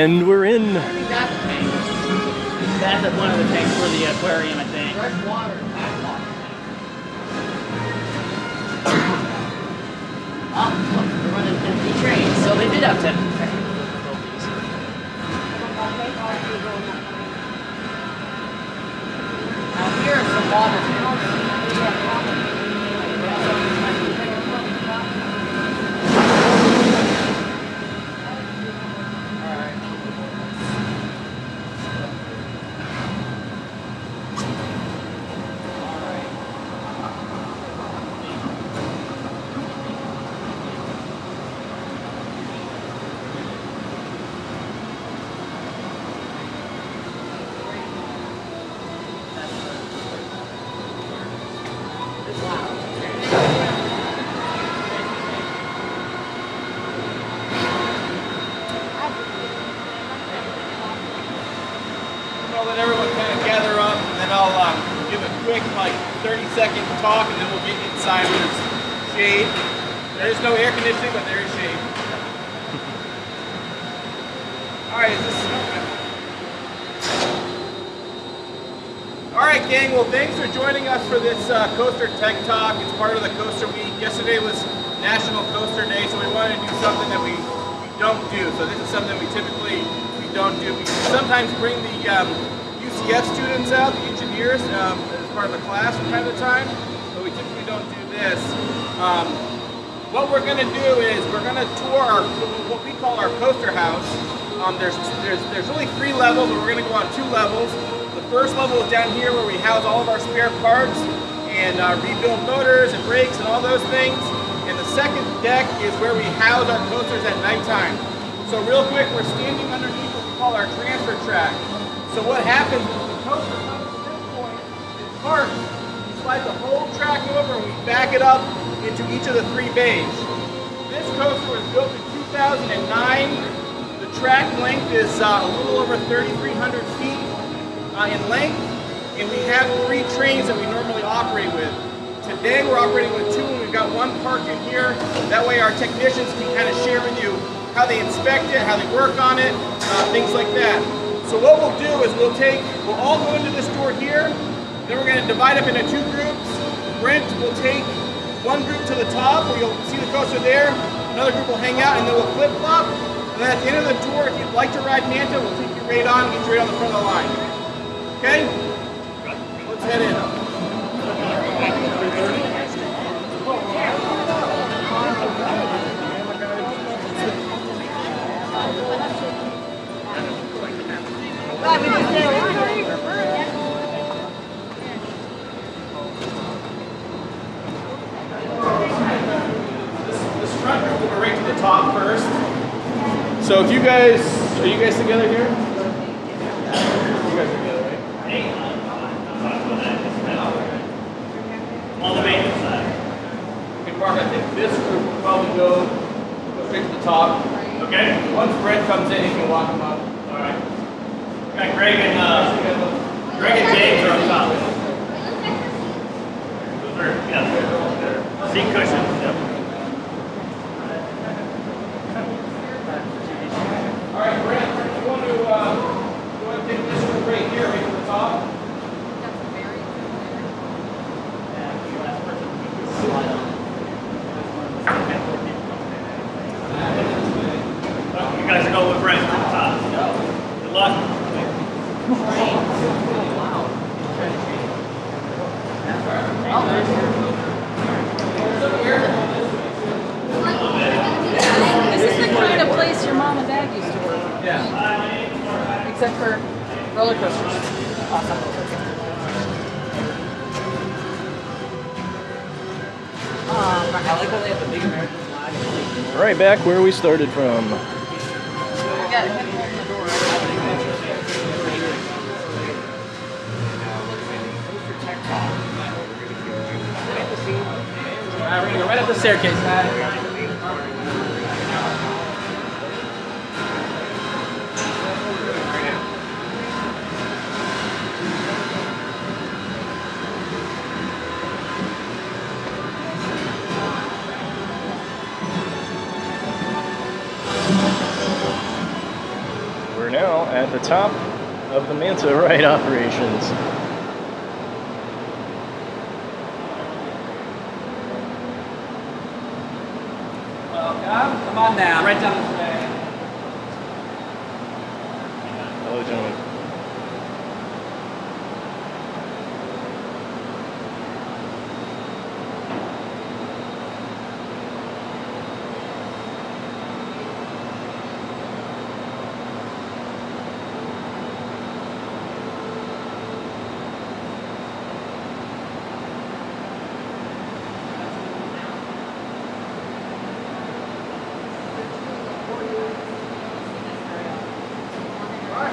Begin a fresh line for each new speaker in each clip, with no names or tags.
And we're in.
I think that's a tank. That's one of the tanks for the aquarium, I think. Fresh water. Oh, look, we're running empty trains. So they did have 10 technical difficulties. Now here is some water.
Let everyone kind of gather up, and then I'll give a quick, like, 30-second talk, and then we'll get inside where there's shade. There is no air conditioning, but there is shade. All right, all right, gang. Well, thanks for joining us for this Coaster Tech Talk. It's part of the Coaster Week. Yesterday was National Coaster Day, so we wanted to do something that we don't do. So this is something we typically don't do. We sometimes bring the UCF students out, the engineers, as part of a class from time to time, but we typically don't do this. What we're going to do is we're going to tour what we call our coaster house. There's really 3 levels, but we're going to go on 2 levels. The first level is down here where we house all of our spare parts and rebuild motors and brakes and all those things. And the second deck is where we house our coasters at nighttime. So real quick, we're standing underneath what we call our transfer track. So what happens is the coaster comes to this point, it's parked, we slide the whole track over and we back it up into each of the 3 bays. This coaster was built in 2009. The track length is a little over 3,300 feet in length, and we have 3 trains that we normally operate with. Today we're operating with 2, and we've got 1 parked in here. That way our technicians can kind of share with you how they inspect it, how they work on it, things like that. So what we'll do is we'll all go into this door here, then we're going to divide up into 2 groups. Brent will take 1 group to the top, where you'll see the coaster there, another group will hang out, and then we'll flip-flop, and then at the end of the tour, if you'd like to ride Manta, we'll take you right on and get you right on the front of the line. Okay? Let's head in. This front group will go right to the top first. So if you guys, are you guys together here? You guys are together, right? On the maintenance side. Okay, Mark, I think this group will probably go straight to the top. Okay. Once Brent comes in, he can walk him up. All right. Got Greg and James are on top. Those are, yeah, seat cushions. Yep. All right, Brent, you want to take this one right here, right to the top? You guys are going with Brent to the top. Good luck.
This is the kind of place your mom and dad used to work.
Yeah.
Except for roller coasters. Awesome.
I like how they have the big American flag.
Right back where we started from.
We got him holding the door.
Alright, we're gonna go right up the staircase.
top of the Manta ride operations.
Welcome. Come on down, right down this way.
Hello, gentlemen.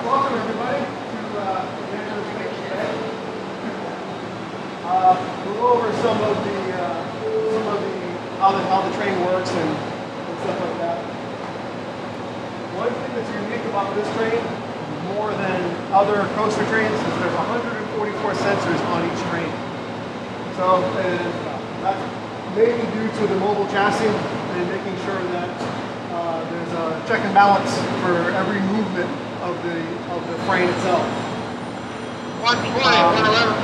Welcome everybody to the end of the week today. We'll go over some of the how the train works and stuff like that. One thing that's unique about this train, more than other coaster trains, is there's 144 sensors on each train. So that's mainly due to the mobile chassis and making sure that there's a check and balance for every movement of the frame itself.
120, 111,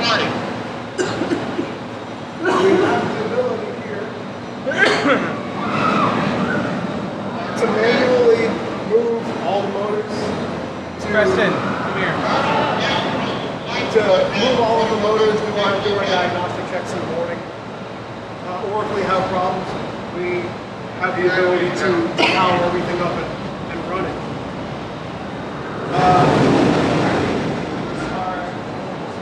We have the ability here to manually move all the motors.
Preston, come here.
To move all of the motors, we want to do our diagnostic checks in the morning. Or if we have problems, we have the ability to power everything up and run it.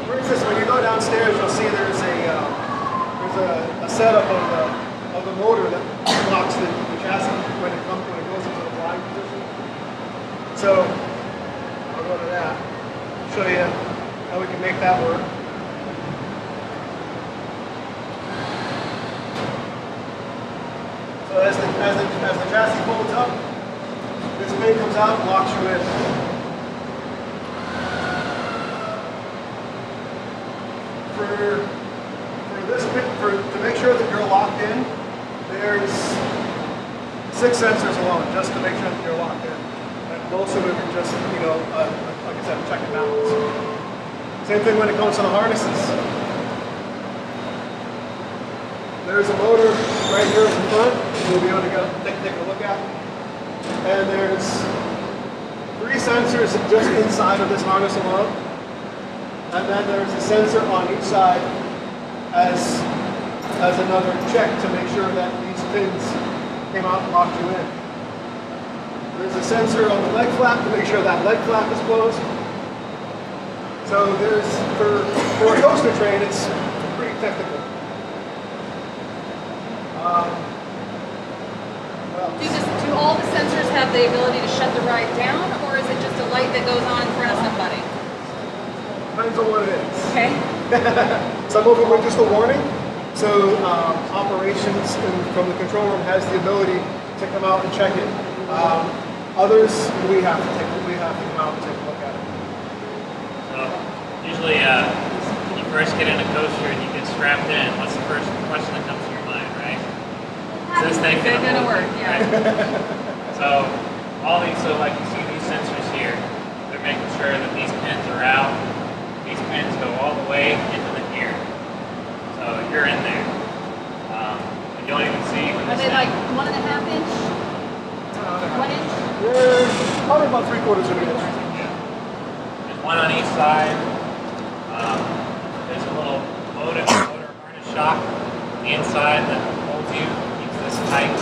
For instance, when you go downstairs, you'll see there's a setup of the motor that locks the chassis when it goes into the flying position. So I'll go to that. Show you how we can make that work. So as the chassis folds up, this pin comes out and locks you in. To make sure that you're locked in, there's 6 sensors alone just to make sure that you're locked in. And most of it are just, like I said, check and balance. Same thing when it comes to the harnesses. There's a motor right here in the front you'll be able to take a look at. And there's 3 sensors just inside of this harness alone. And then there's a sensor on each side as another check to make sure that these pins came out and locked you in. There's a sensor on the leg flap to make sure that leg flap is closed. So for a coaster train, it's pretty technical.
Do all the sensors have the ability to shut the ride down, or is it just a light that goes on in front of somebody?
Depends on what it is.
Okay.
Some of them are just a warning. So operations from the control room has the ability to come out and check it. Others we have to come out and take a look at it.
So usually when you first get in a coaster and you get strapped in, what's the first question that comes to your mind, right? Is this thing gonna
work? Yeah.
So like you see these sensors here, they're making sure that these pins are out. These pins go all the way into the gear. So you're in there. You don't even see when
Are they like 1.5 inch? 1 inch?
They're probably about 3/4 of an inch.
Yeah. There's one on each side. There's a little motor harness shock on the inside that holds you, keeps this tight.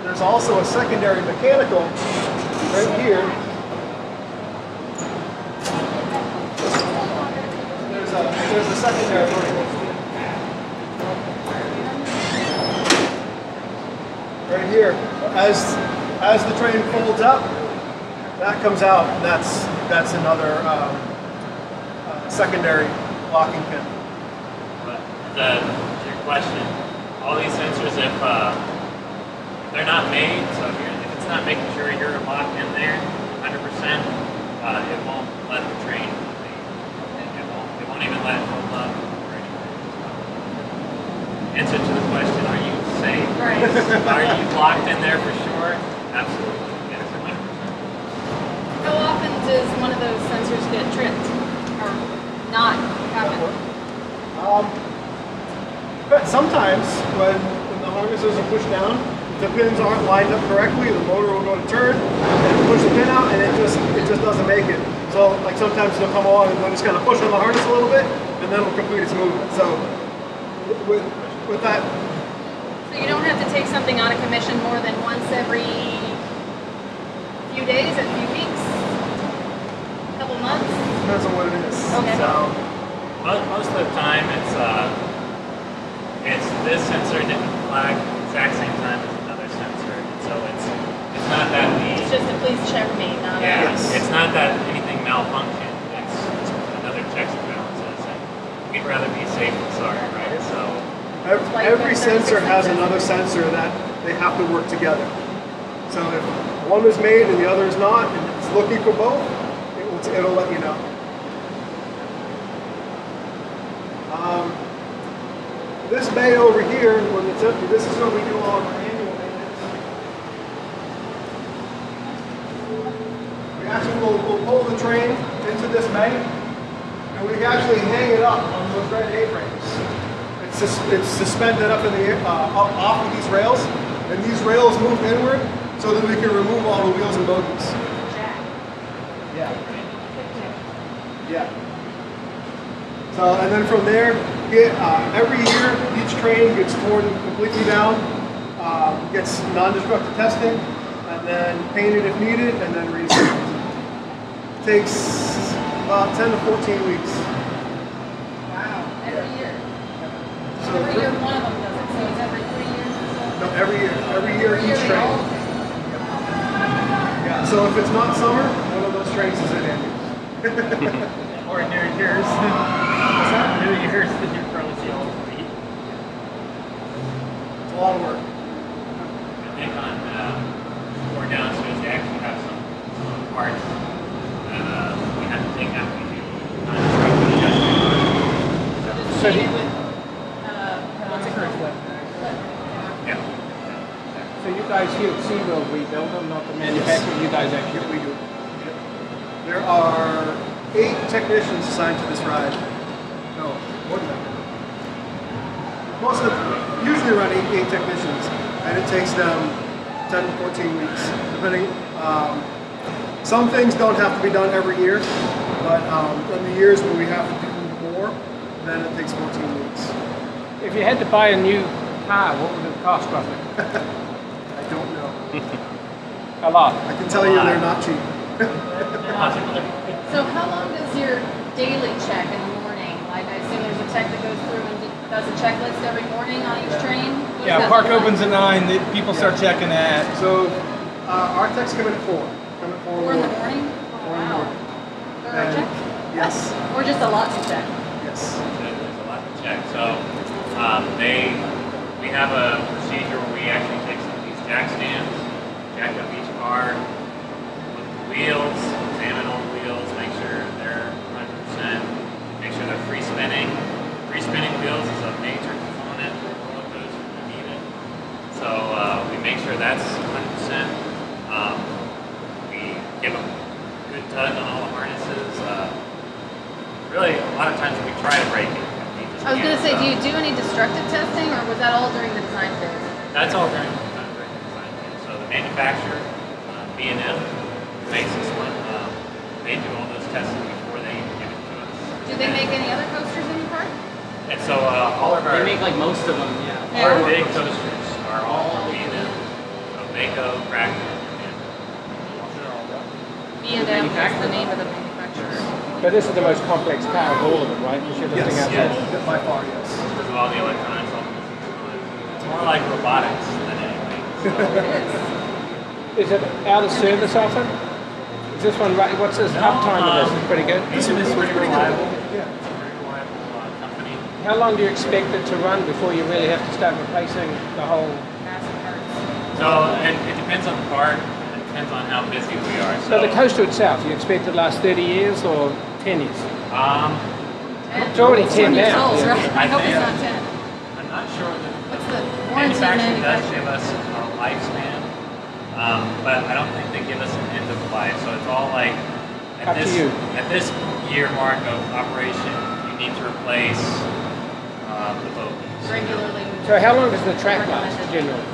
There's also a secondary mechanical right here. There's a secondary right here. As the train folds up, that comes out. That's another secondary locking pin.
But to your question, all these sensors, if they're not made, so if it's not making sure you're locked in there 100%, it won't let the train leave. It won't even let it hold up or anything. Answer to the question, are you safe?
Right.
Are you locked in there for sure? Absolutely. Yes, 100%.
does one of those sensors get tripped or not happen?
But sometimes when the harnesses are pushed down, if the pins aren't lined up correctly, the motor will go to turn and push the pin out, and it just doesn't make it. So like sometimes they'll come along and they'll just kind of push on the harness a little bit, and then it'll complete its movement. So with that.
So you don't have to take something out of commission more than once every few days, a few weeks, a couple months?
Depends on what it is.
Okay.
So most of the time it's this sensor didn't flag exact same time as another sensor. So it's not that
It's just a please check me, not
yeah,
Yes.
it's not that anything malfunctioned. It's another checks and balances, and we'd rather be safe than sorry, right? So
Every sensor has another sensor that they have to work together. So if one is made and the other is not, and it's looking for both, it'll let you know. This bay over here, when it's empty, this is where we do all of our annual maintenance. We actually will pull the train into this bay, and we actually hang it up on those red A-frames. It's suspended up in the air, off of these rails, and these rails move inward so that we can remove all the wheels and bogies. Yeah. Yeah. So, and then from there, every year, each train gets torn completely down, gets non-destructive testing, and then painted if needed, and then reassembled. Takes about 10 to 14 weeks.
Wow, every year.
So
Every year one of them does it, so it's every 3 years or so?
No, every year each
they
train.
all-
Yeah, so if it's not summer, one of those trains is in Andes.
or near yours.
What's that?
Near yours, then you're probably see all the heat.
It's a lot of work.
I think on or downstairs they actually have some parts that we have to take out. We do non-destructive adjustment.
Just paint it with, what's it called?
Yeah.
So you guys here at SeaWorld rebuild them, not the manufacturer, you guys actually
We do. There are 8 technicians assigned to this ride. No, more than that. Usually around 8 technicians, and it takes them 10 to 14 weeks, depending. Some things don't have to be done every year, but in the years when we have to do more, then it takes 14 weeks.
If you had to buy a new car, what would it cost roughly?
I don't know.
A lot.
I can tell you they're not cheap.
So how long does your daily check in the morning? Like I assume there's a tech that goes through and does a checklist every morning on each train? What does
Yeah,
that
park
look like?
opens at 9. People start checking at.
So our techs come in at 4. Come at 4
4 in the
morning.
morning?
4 in the
Wow.
morning.
Thorough check?
Yes.
Or just a lot to check?
Yes.
There's a lot to check. So we have a procedure where we actually take some of these jack stands, jack up each car, look at the wheels, examine all the wheels, make sure they're 100%, make sure they're free spinning. Free spinning wheels is a major component for what goes needed. So we make sure that's 100%. We give them a good tug on all the harnesses. Really, a lot of times we try to break it.
I was going to say, do you do any destructive testing, or was that all during the design phase?
That's all during the design phase. So the manufacturer, B&M, makes this one. They do all those testing before they give it to us.
Do they make any other coasters in your park?
And so all of our
They make like most of them, yeah.
our big coasters are all B&M. So Mako, Kraken, and
B&M is the name of the manufacturer.
But this is the most complex car of all of them, right? You should have
Yes.
out there.
By far, yes.
because of all the electronics. It's more like robotics than anything. So,
Is it out of service often? Is this one right? What's this uptime of this? It's pretty good.
This is pretty reliable.
Yeah.
It's a very reliable company.
How long do you expect it to run before you really have to start replacing the whole?
Massive parts.
So it depends on the part. It depends on how busy we are.
So the coaster itself, you expect it to last 30 years or 10 years? It's already 10
years
now.
old,
Yeah.
right? I hope it's
think-
not 10.
I'm not sure that
What's the
the
warranty
manufacturer does
manufacturer?
give us a lifespan, but I don't think they give us an end of life. So it's all like, I
Up to you.
At this year mark of operation, you need to replace the bogies.
Regularly.
So how long does the track last generally?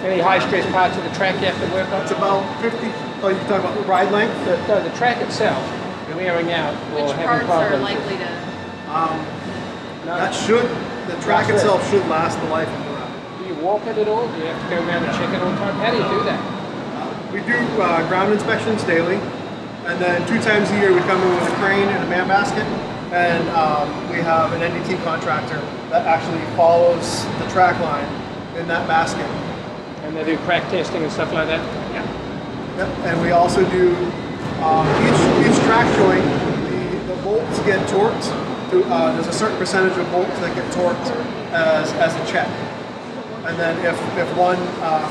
Any high stress parts of the track you have to work on?
It's about 50. Oh, you're talking about ride length?
No, the track itself, wearing out or
Which
having
parts are
problems.
likely to?
The track itself should last the life of the ride.
Do you walk it at all? Do you have to go around and check it all the time? How do you do that?
We do ground inspections daily, and then 2 times a year we come in with a crane and a man basket, and we have an NDT contractor that actually follows the track line in that basket.
And they do crack testing and stuff like that?
Yeah.
Yep. And we also do each track joint, the bolts get torqued. There's a certain percentage of bolts that get torqued as a check. And then if one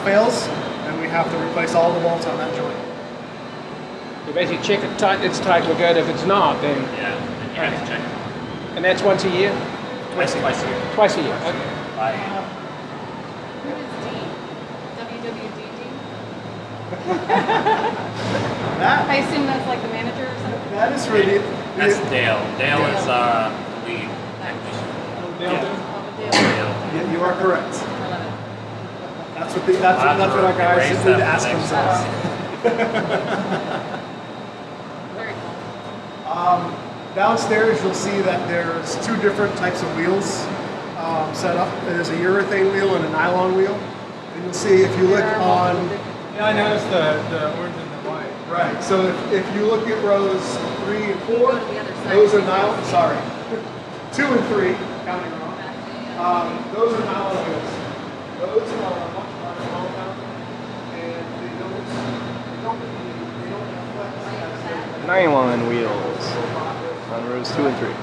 fails, then we have to replace all the bolts on that joint.
You basically check it tight, it's tight, we're good. If it's not, then...
Yeah, and you have to check it.
And that's once a year?
Twice a year.
Twice a year, okay.
By
Who is D? WWDD? I assume that's like the manager or something?
That is for the...
That's Dale. Dale is the lead technician. Dale.
Yeah, you are correct.
I love it.
That's what our guys need to ask themselves.
Very cool.
Downstairs you'll see that there's 2 different types of wheels set up. There's a urethane wheel and a nylon wheel. And you'll see if you look on...
Yeah, I noticed the orange and the white.
Right, so if you look at rows 3 and 4,
Go to the other side.
those are nylon, sorry, 2 and 3, counting wrong. Those are nylon wheels. Those are much harder compound, and they don't reflect as
Nylon wheels on rows 2 and 3.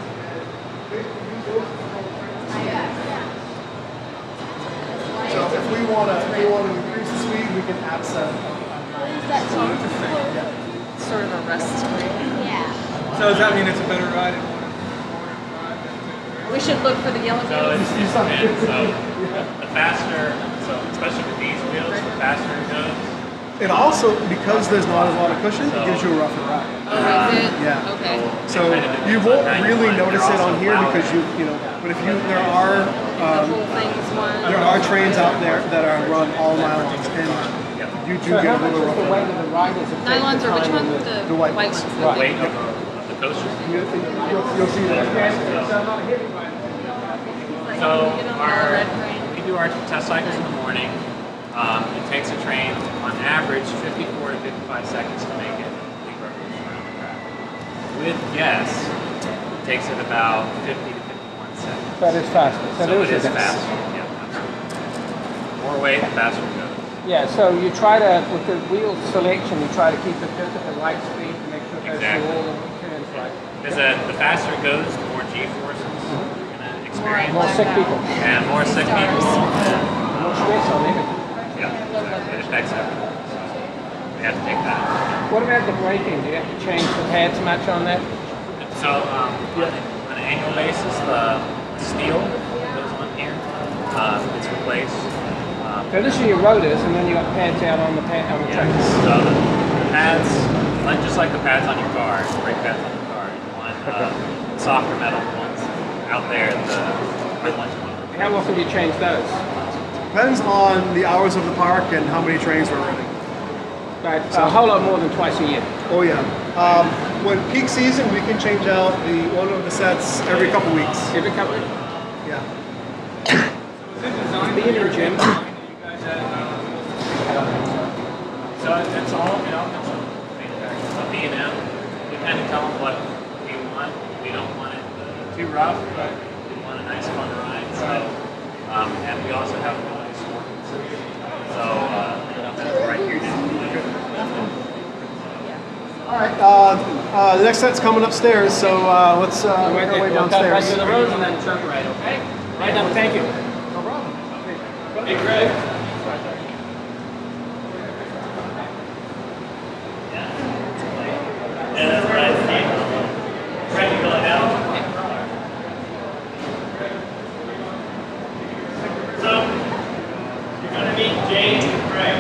So if we want to increase the speed, we can add 7.
Sort of a rest break.
So does that mean it's a better ride in 1 and 5?
We should look for the yellow
So
wheels.
it's the faster, so especially with these wheels, the faster it goes.
It also, because there's not a lot of cushion, it gives you a rougher ride.
Oh, is it?
Yeah.
Okay.
So you won't really notice it on here because but if there are
The whole thing's one.
there are trains out there that are run all nylons, and you do
So
get
how
a
much
little
is the weight
rougher.
of the riders?
Nylons are which one?
The white ones.
ones.
The weight of the coaster.
You'll see that.
So we do our test cycles in the morning. It takes a train on average 54 to 55 seconds to make it complete revolution around the track. With guests, it takes it about 50 to 51 seconds.
That is faster.
So
there
it
is
is
a
faster. Yeah, absolutely. More weight, the faster it goes.
Yeah, so you try to, with the wheel selection, you try to keep it just at the right speed to make sure it goes
Exactly.
through all the turns right.
Because the faster it goes, the more G-forces you're going to experience.
More sick people.
And more sick people.
More stress on everything.
Yeah, exactly. It affects everything. So we have to take that.
What about the braking? Do you have to change the pads much on that?
So on an annual basis, the steel that goes on here gets replaced.
So this are your rotors, and then you got pads out on the track.
So the pads, just like the pads on your car, brake pads on your car, you want softer metal ones out there. The red ones.
How often do you change those?
Depends on the hours of the park and how many trains we're running.
Right, a whole lot more than twice a year.
Oh yeah. When peak season, we can change out one of the sets every couple weeks.
Every couple of
Yeah.
being in a gym.
So it's all, it's a B&M. We kind of tell them what we want. We don't want it too rough, but we want a nice fun ride. So, and we also have a really sport. So that's right here.
All right. The next set's coming upstairs, so let's make our way
Right
downstairs.
to the roads and then turn right, okay? Right down, thank you.
No problem.
Hey, Greg.
Yeah, that's right, Steve. Ready to go down. So, you're going to meet James and Greg.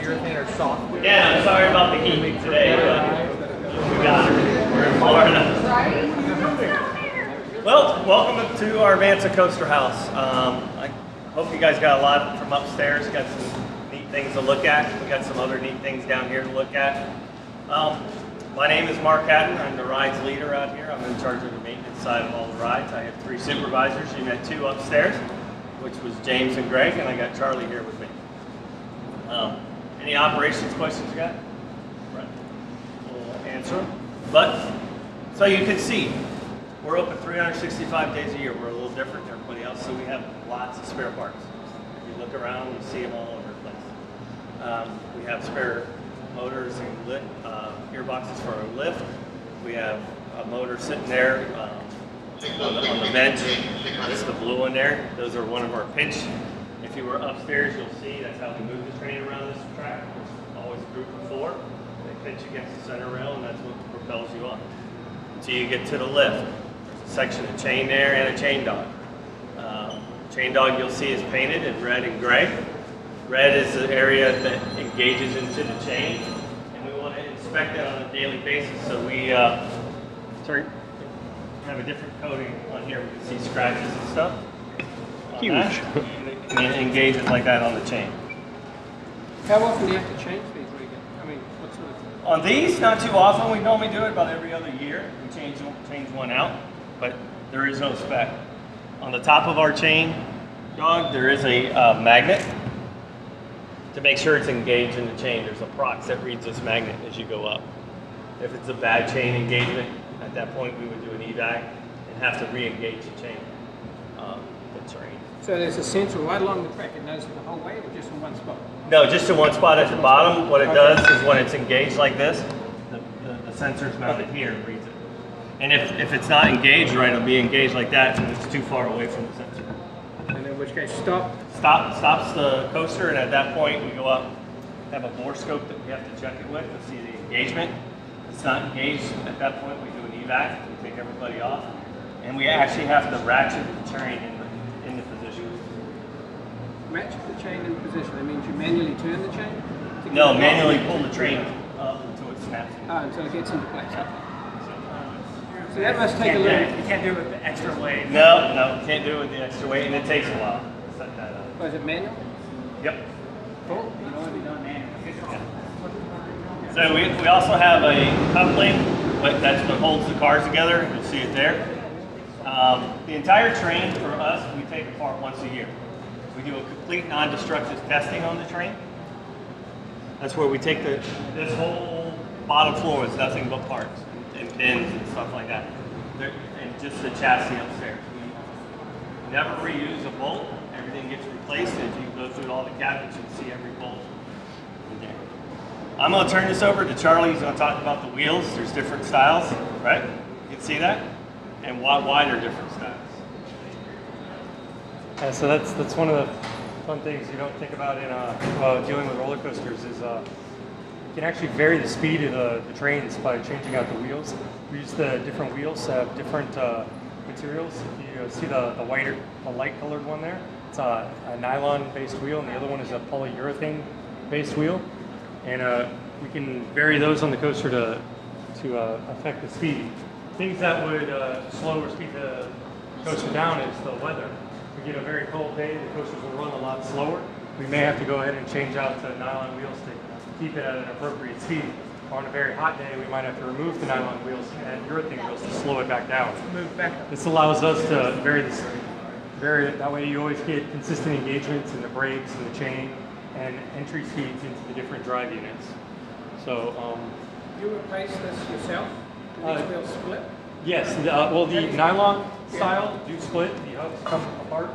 polyurethane or soft?
Yeah, I'm sorry about the heat today, but we got it. We're in Florida. Well, welcome to our Manta Coaster House. I hope you guys got a lot from upstairs. Got some neat things to look at. We got some other neat things down here to look at. My name is Mark Hatton. I'm the rides leader out here. I'm in charge of the maintenance side of all the rides. I have 3 supervisors. You met 2 upstairs, which was James and Greg, and I got Charlie here with me. Any operations questions you got? Right. We'll answer them. But, so you can see, we're open 365 days a year. We're a little different than everybody else, so we have lots of spare parts. If you look around, you see them all over the place. We have spare motors and gearboxes for our lift. We have a motor sitting there on the bench. That's the blue one there. Those are one of our pinch. If you were upstairs, you'll see that's how we move the train around this track. It's always a group of 4. They pinch against the center rail, and that's what propels you on until you get to the lift. There's a section of chain there and a chain dog. Chain dog you'll see is painted in red and gray. Red is the area that engages into the chain, and we want to inspect that on a daily basis. So we have a different coating on here. We can see scratches and stuff.
Huge.
And it engages like that on the chain.
How often do you have to change these? I mean, what sort of?
On these, not too often. We normally do it about every other year. We change one out, but there is no spec. On the top of our chain dog, there is a magnet to make sure it's engaged in the chain. There's a prox that reads this magnet as you go up. If it's a bad chain engagement, at that point we would do an evac and have to re-engage the chain.
So there's a sensor right along the track. It knows it the whole way, or just in one spot?
No, just in one spot at the bottom. What it does is when it's engaged like this, the sensor's mounted here and reads it. And if it's not engaged right, it'll be engaged like that, and it's too far away from the sensor.
And in which case, stops
the coaster, and at that point we go up, have a bore scope that we have to check it with to see the engagement. If it's not engaged, at that point we do an evac, we take everybody off, and we actually have to ratchet the train in the position.
Ratchet the chain in position, that means you manually turn the chain?
No, manually pull the train up until it snaps.
Until it gets into place. So that must take a little...
You can't do it with the extra weight.
No, can't do it with the extra weight, and it takes a while to set that up.
Oh, is it manual?
Yep.
Cool.
You know what we done manually.
So we also have a coupling that's what holds the cars together. You'll see it there. The entire train for us, we take apart once a year. We do a complete non-destructive testing on the train. That's where we take this whole bottom floor is nothing but parts and bins and stuff like that. And just the chassis upstairs. We never reuse a bolt. Everything gets replaced. And if you go through all the cabinets, you'll see every bolt in there. I'm going to turn this over to Charlie. He's going to talk about the wheels. There's different styles, right? You can see that? And why they're different styles.
Yeah, so that's one of the fun things you don't think about in dealing with roller coasters is you can actually vary the speed of the trains by changing out the wheels. We use the different wheels have different materials. You see the light colored one there. It's a nylon based wheel, and the other one is a polyurethane based wheel. And we can vary those on the coaster to affect the speed. Things that would slow or speed the coaster down is the weather. If we get a very cold day, the coasters will run a lot slower. We may have to go ahead and change out to nylon wheels to keep it at an appropriate speed. Or on a very hot day, we might have to remove the nylon wheels and urethane wheels to slow it back down. This allows us to vary it. That way you always get consistent engagements in the brakes and the chain and entry speeds into the different drive units. So
you replace this yourself? Each wheel split?
Yes, well the nylon style do split, the hubs come apart.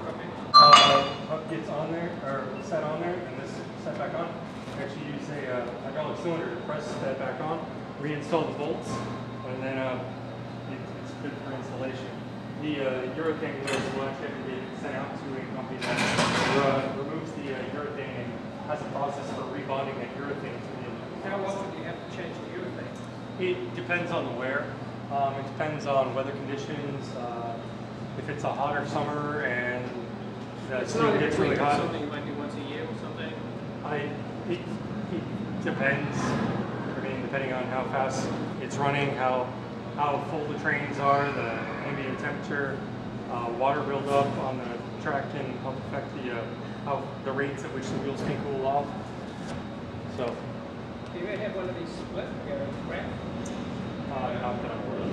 Hub gets on there, or set on there, and this set back on. We actually use a hydraulic cylinder to press that back on, reinstall the bolts, and then it's good for installation. The urethane wheels will actually have to get sent out to a company that removes the urethane and has a process for rebonding that urethane to the...
How often do you have to change the urethane?
It depends on the wear. It depends on weather conditions. If it's a hotter summer and the steel gets really hot.
Something you might do once a year or something.
It depends. I mean, depending on how fast it's running, how full the trains are, the ambient temperature, water buildup on the track can help affect the rates at which the wheels can cool off. So.
Do you have one of these split rack?
Not that I'm aware of.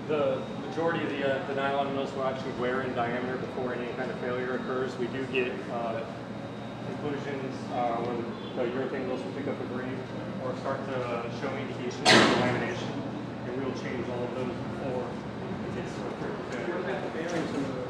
The majority of the nylon mills will actually wear in diameter before any kind of failure occurs. We do get inclusions when the urethane mills will pick up a green or start to show indications of lamination, and we will change all of those before it gets to a critical failure.
What about the bearings in those?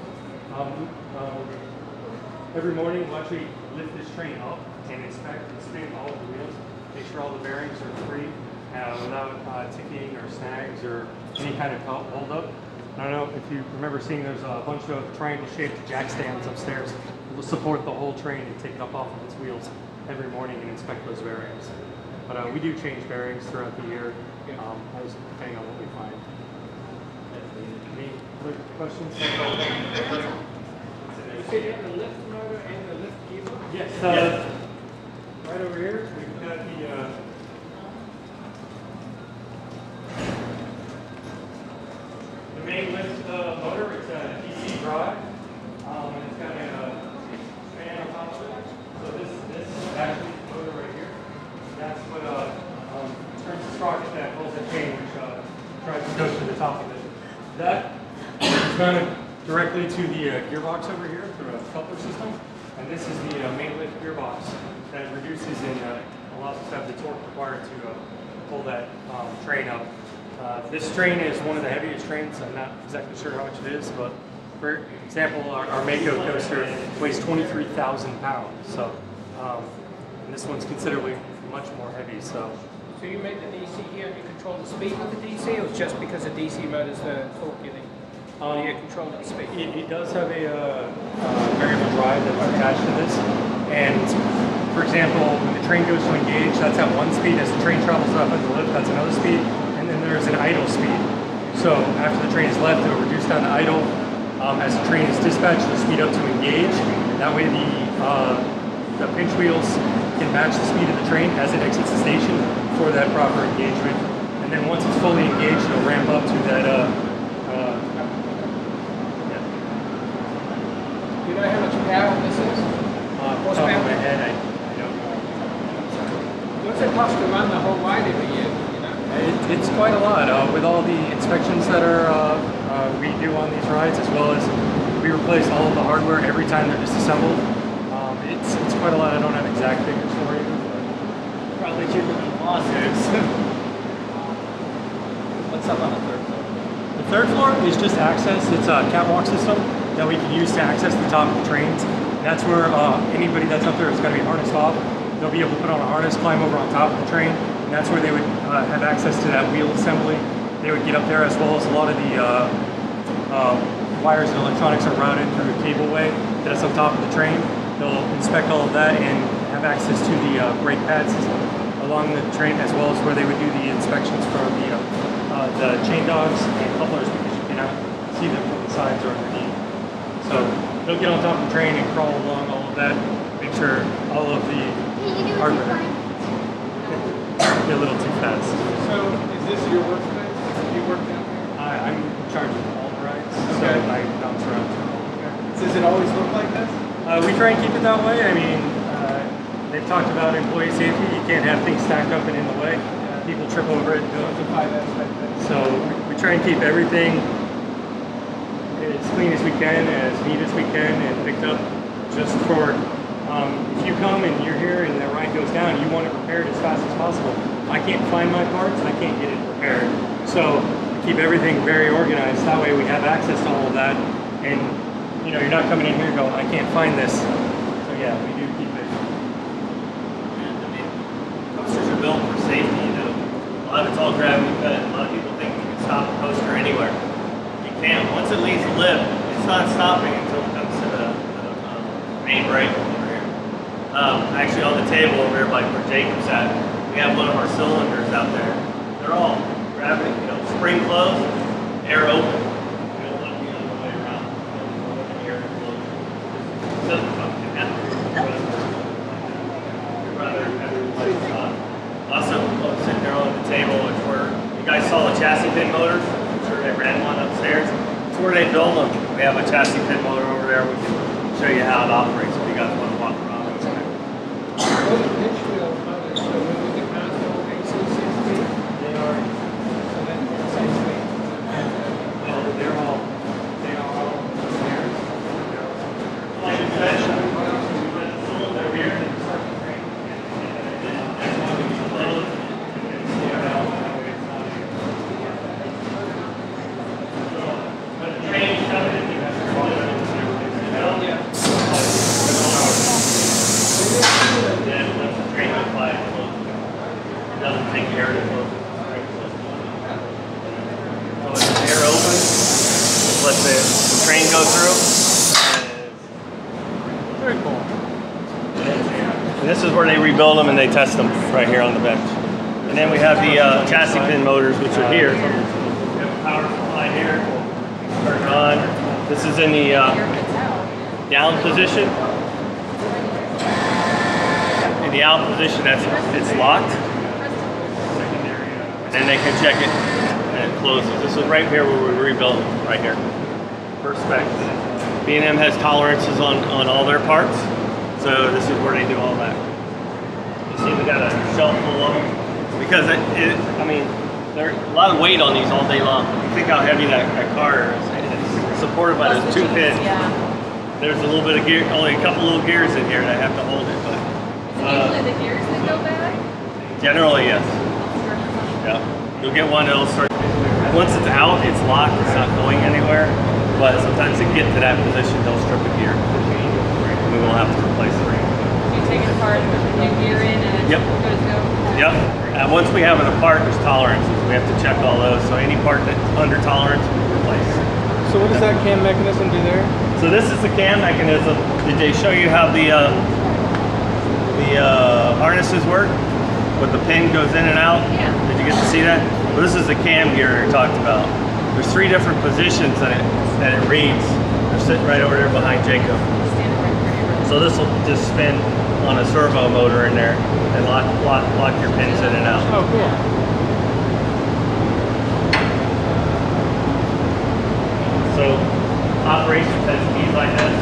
Every morning we'll actually lift this train up and inspect and spin all of the wheels, make sure all the bearings are free without ticking or snags or any kind of holdup. I don't know if you remember seeing there's a bunch of triangle-shaped jack stands upstairs. We'll support the whole train and take it up off of its wheels every morning and inspect those bearings. But we do change bearings throughout the year, depending on what we find. Any other questions?
You said you have the lift motor and the lift gearbox?
Yes. Right over here, we've got the main lift motor. It's a DC drive, and it's got a fan on top of it. So this is actually the motor right here. That's what turns the sprocket that holds the chain, which tries to go to the top of it. That is mounted directly to the gearbox over here through a coupler system. And this is the main lift gearbox that reduces and allows us to have the torque required to pull that train up. This train is one of the heaviest trains. I'm not exactly sure how much it is, but for example, our Mako coaster weighs 23,000 pounds. So, and this one's considerably much more heavy. So
you make the DC here and you control the speed with the DC, or just because the DC motor's the torque you need? You control the speed?
It does have a variable drive that's attached to this. And for example, when the train goes to engage, that's at one speed. As the train travels up at the lift, that's another speed. And then there's an idle speed. So after the train is left, it will reduce down to idle. As the train is dispatched, it'll speed up to engage. That way the pinch wheels can match the speed of the train as it exits the station for that proper engagement. And then once it's fully engaged, it'll ramp up to that.
Do you know how much power this is?
Off the top of my head, I don't know.
What's it cost to run the whole ride every year? You know?
It's quite a lot. With all the inspections that we do on these rides, as well as we replace all of the hardware every time they're disassembled. It's quite a lot. I don't have exact figures for you.
Probably cheaper than lawsuits. What's up on the third floor?
The third floor is just access. It's a catwalk system that we can use to access the top of the trains. That's where anybody that's up there is going to be harnessed off. They'll be able to put on a harness, climb over on top of the train, and that's where they would have access to that wheel assembly. They would get up there, as well as a lot of the wires and electronics are routed through a cableway that's on top of the train. They'll inspect all of that and have access to the brake pad system along the train, as well as where they would do the inspections for the chain dogs and couplers, because you cannot see them from the sides or underneath. So they'll get on top of the train and crawl along all of that, make sure all of the hardware. Be a little too fast.
So is this your workspace? Do you work down here?
I'm in charge of all the rides, so I bounce around.
Does it always look like this?
We try and keep it that way. I mean, they've talked about employee safety. You can't have things stacked up and in the way. People trip over it. So we try and keep everything as clean as we can, as neat as we can, and picked up just for if you come and you're here and the ride goes down, you want it repaired as fast as possible. If I can't find my parts, I can't get it repaired. So we keep everything very organized. That way we have access to all of that, and you know, you're not coming in here going, I can't find this. So yeah, we do keep it.
And I mean, coasters are built for safety, you know. A lot of it's all gravity fed. A lot of people think you can stop a coaster anywhere. You can't. Once it leaves the lift, it's not stopping until it comes to the main brake over here. Actually on the table over here, like where Jacob's at, we have one of our cylinders out there. They're all gravity, you know, spring closed, air open. Doesn't fucking happen. they build them. We have a chassis pin motor over there. We can show you how it operates if you guys want to walk around.
Those are pitch wheel motors, so when we get past the old AC60, they are, so then it's 6 feet.
Well, they're all theirs. Like I said, we put a cylinder here and start the train. That's why we use those. When the train is coming in, you have to roll it. Then once the train goes by, it doesn't take air to close. So if the air opens, just let the train go through. Very cool. And this is where they rebuild them and they test them right here on the bench. And then we have the chassis pin motors, which are here. We have a power supply here. Turn it on. This is in the down position. In the out position, it's locked. And then they can check it and it closes. This is right here where we rebuilt it, right here. First spec. B&M has tolerances on all their parts. So this is where they do all that. You see we got a shelf full of them. Because I mean, there's a lot of weight on these all day long. You think how heavy that car is. It's supported by those 2 pins.
Yeah.
There's a little bit of gear, only a couple little gears in here that have to hold it. But
Usually the gears that go bad?
generally, yes. Yeah. You'll get one that'll start. Once it's out, it's locked. It's not going anywhere. But sometimes to get to that position, they'll strip a gear. We will have to replace it.
You take it apart, put the new gear in, and it's
Yep.
good to go.
Yep. And once we have it apart, there's tolerances. We have to check all those. So any part that's under tolerance, we replace.
So what does that cam mechanism do there?
So this is the cam mechanism. Did they show you how the harnesses work? What the pin goes in and out?
Yeah.
Did you get to see that? Well, this is the cam gear I talked about. There's 3 different positions that it reads. They're sitting right over there behind Jacob. So this will just spin on a servo motor in there and lock your pins in and out.
Oh, cool.
So operations has keys like this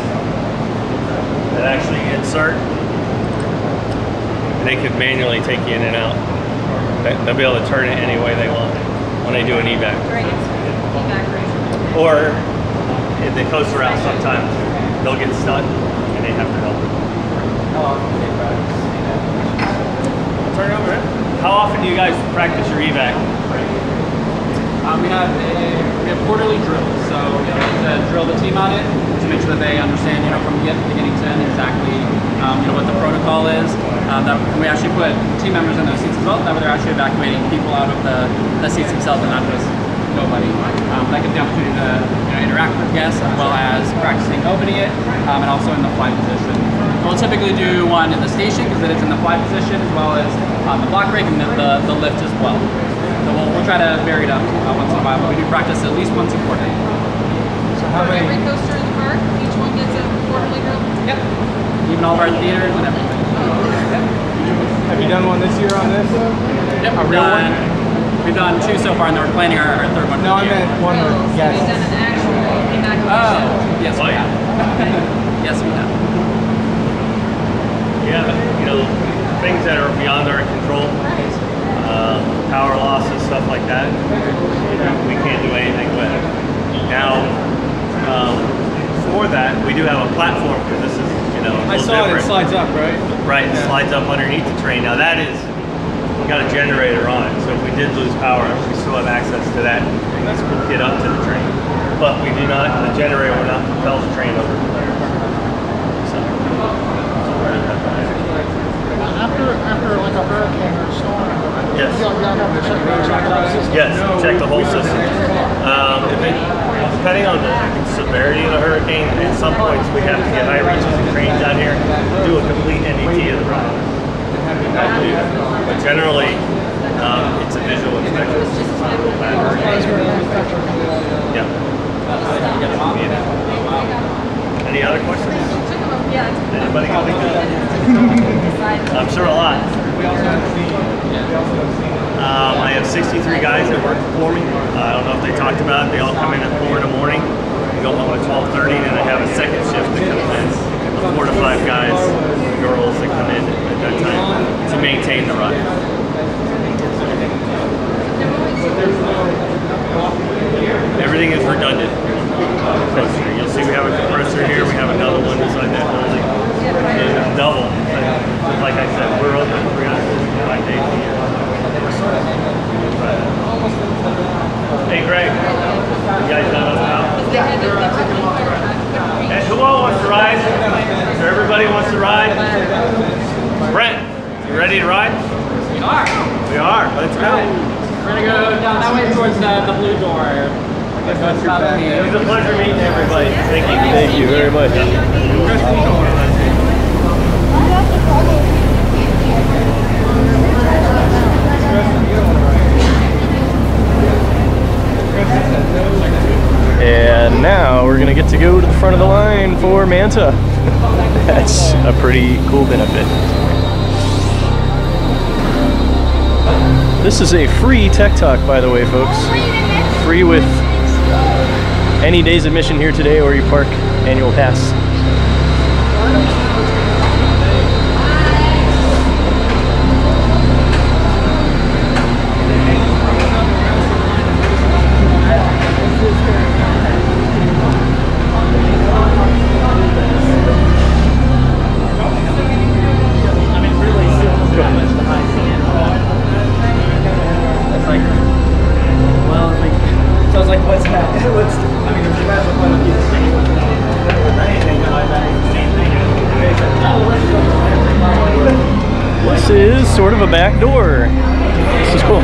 that actually insert. And they can manually take you in and out. They'll be able to turn it any way they want when they do an evac.
Right, evac rate.
Or if they coaster out sometimes, they'll get stuck and they have to help. Turn it over. How often do you guys practice your evac?
We have quarterly drills, so we have to drill the team on it to make sure that they understand, from beginning to end exactly, what the protocol is. We actually put team members in those seats as well. That way they're actually evacuating people out of the seats themselves and not just nobody. That gives the opportunity to interact with guests as well as practicing opening it, and also in the fly position. We'll typically do one in the station because then it's in the fly position as well as on the block break and then the lift as well. So we'll try to vary it up once in a while, but we do practice at least once a quarter.
So how many?
Every coaster in the park, each one gets a quarterly drill?
Yep. Even all of our theaters and everything. Yep.
Have you done one this year on this?
Yep.
A real one?
We've done 2 so far, and we're planning our 3rd one.
No, I meant one with
Yes.
guests.
We've done an actual evacuation.
Oh, yes we have. Yes we have.
Yeah, things that are beyond our control, power losses, stuff like that, we can't do anything with. Now, for that, we do have a platform because this is, a little
I saw
different.
it slides up, right?
Right, it slides up underneath the train. Now that is, we got a generator on it, so if we did lose power, we still have access to that to get up to the train. But we do not, the generator will not propel the train over there. So,
After like a hurricane or a storm,
yes.
y'all have to check the system.
Yes, check the whole system. Depending on the severity of the hurricane, at some points we have to get high reaches and cranes out here, do a complete NDT of the ride. But generally, it's a visual inspection. Yeah. Any other questions? Anybody got anything? I'm sure a lot. I have 63 guys that work for me. I don't know if they talked about it. They all come in at 4 in the morning. go home at 12:30, and I have a second shift that comes in, 4 to 5 guys, girls that come in at that time to maintain the ride. Everything is redundant. You'll see we have a compressor here, we have another one beside that building. It's double. Like I said, we're open 365 days a year. Hey Greg, you guys done up now? And who all wants to ride? So everybody wants to ride? Brent, you ready to ride?
We are.
We are. Let's go.
We're gonna go down that way towards the blue door.
It was a pleasure meeting everybody. Thank you.
Thank you very much. And now we're gonna get to go to the front of the line for Manta. That's a pretty cool benefit. This is a free Tech Talk, by the way, folks. Free with any day's admission here today, or you park annual pass. This is sort of a back door. This is cool.